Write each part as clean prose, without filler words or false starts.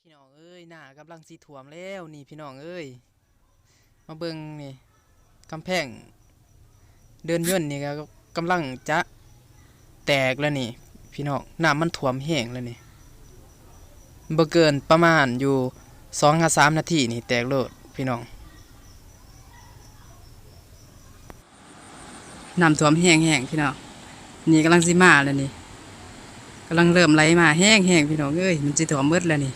พี่น้องเอ้ยหน้ากำลังสีถ่วมแล้วนี่พี่น้องเอ้ยมาเบิ่งนี่กำแพงเดินย่นนี่ก็กำลังจะแตกแล้วนี่พี่น้องน้ำมันถ่วมแห้งแล้วนี่บ่เกินประมาณอยู่2-3 นาทีนี่แตกโลดพี่น้องน้ำท่วมแห้งๆพี่น้องนี่กำลังสิมาแล้วนี่กำลังเริ่มไหลมาแห้งๆพี่น้องเอ้ยมันสิท่วมหมดแล้วนี่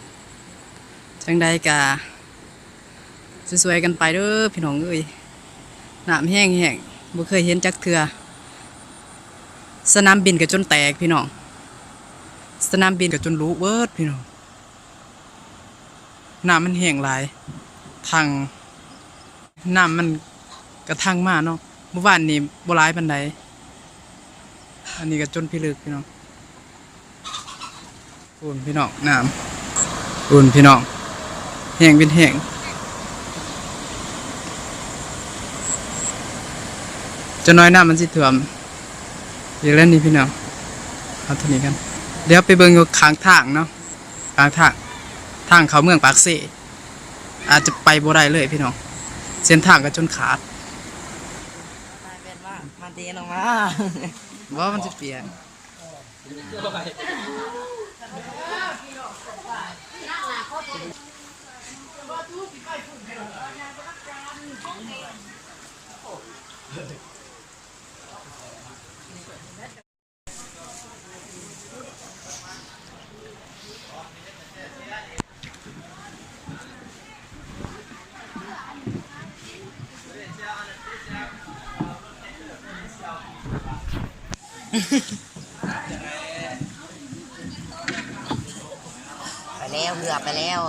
จังใดกะสวยๆกันไปเด้อพี่น้องเอ้ยน้ำแห้งๆบ่เคยเห็นจักเทื่อสนามบินก็จนแตกพี่น้องสนามบินก็จนรุเบิดพี่น้องน้ำมันแห้งหลายทางน้ำมันกระทั่งมาเนาะเมื่อวานนี้บ่หลายปานใดอันนี้ก็จนพิลึกพี่น้องอุ่นพี่น้องน้ำอุ่นพี่น้องแห้งเป็นแห้งจะน้อยน้ำมันสิท่วมอีกแล้วนี่พี่น้องเอาเท่านี้กันเดี๋ยวไปเบิ่งอยู่ข้างทางเนาะข้างทางเขาเมืองปากเสอาจจะไปบ่ได้เลยพี่น้องเส้นทางก็จนขาดเป็นว่ามาตีลงมาว่ามันจะเปลี่ยนไปแล้วเกือบไปแล้ว